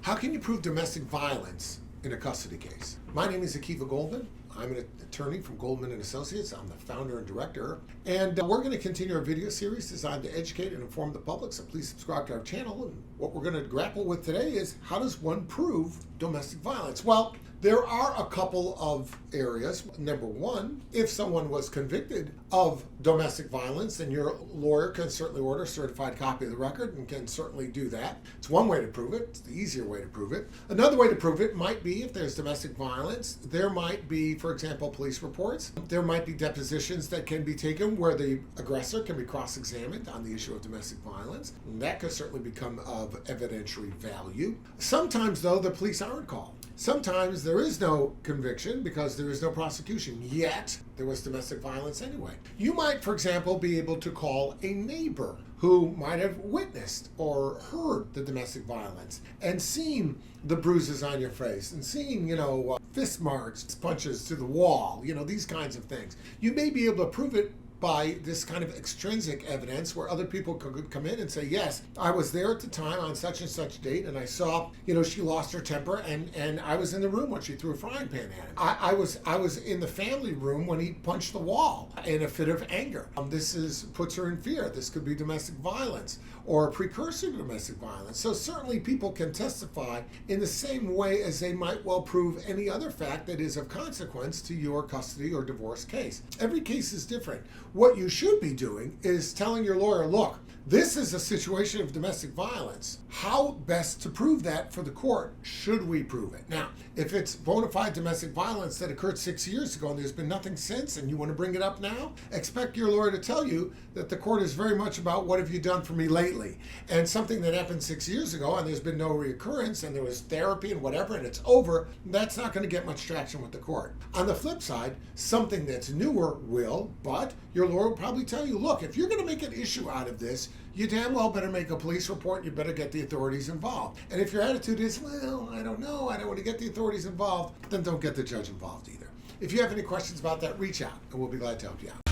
How can you prove domestic violence in a custody case? My name is Goldman. I'm an attorney from Goldman and Associates. I'm the founder and director. And we're going to continue our video series designed to educate and inform the public. So please subscribe to our channel. And what we're going to grapple with today is, how does one prove domestic violence? Well, there are a couple of areas. Number one, if someone was convicted of domestic violence, then your lawyer can certainly order a certified copy of the record and can certainly do that. It's one way to prove it. It's the easier way to prove it. Another way to prove it might be, if there's domestic violence, there might be, for example, police reports. There might be depositions that can be taken where the aggressor can be cross-examined on the issue of domestic violence. And that could certainly become of evidentiary value. Sometimes, though, the police aren't called. Sometimes there is no conviction because there is no prosecution, yet there was domestic violence anyway. You might, for example, be able to call a neighbor who might have witnessed or heard the domestic violence and seen the bruises on your face and seen, fist marks, punches to the wall, these kinds of things. You may be able to prove it by this kind of extrinsic evidence where other people could come in and say, yes, I was there at the time on such and such date, and I saw, she lost her temper, and I was in the room when she threw a frying pan at him. I was in the family room when he punched the wall in a fit of anger. This puts her in fear. This could be domestic violence or a precursor to domestic violence. So certainly people can testify in the same way as they might well prove any other fact that is of consequence to your custody or divorce case. Every case is different. What you should be doing is telling your lawyer, look, this is a situation of domestic violence. How best to prove that for the court? Should we prove it? Now, if it's bona fide domestic violence that occurred 6 years ago and there's been nothing since and you want to bring it up now, expect your lawyer to tell you that the court is very much about what have you done for me lately. And something that happened 6 years ago and there's been no reoccurrence and there was therapy and whatever and it's over, that's not going to get much traction with the court. On the flip side, something that's newer will, but your lawyer will probably tell you, look, if you're going to make an issue out of this, you damn well better make a police report. You better get the authorities involved. And if your attitude is, well, I don't know, I don't want to get the authorities involved, then don't get the judge involved either. If you have any questions about that, reach out and we'll be glad to help you out.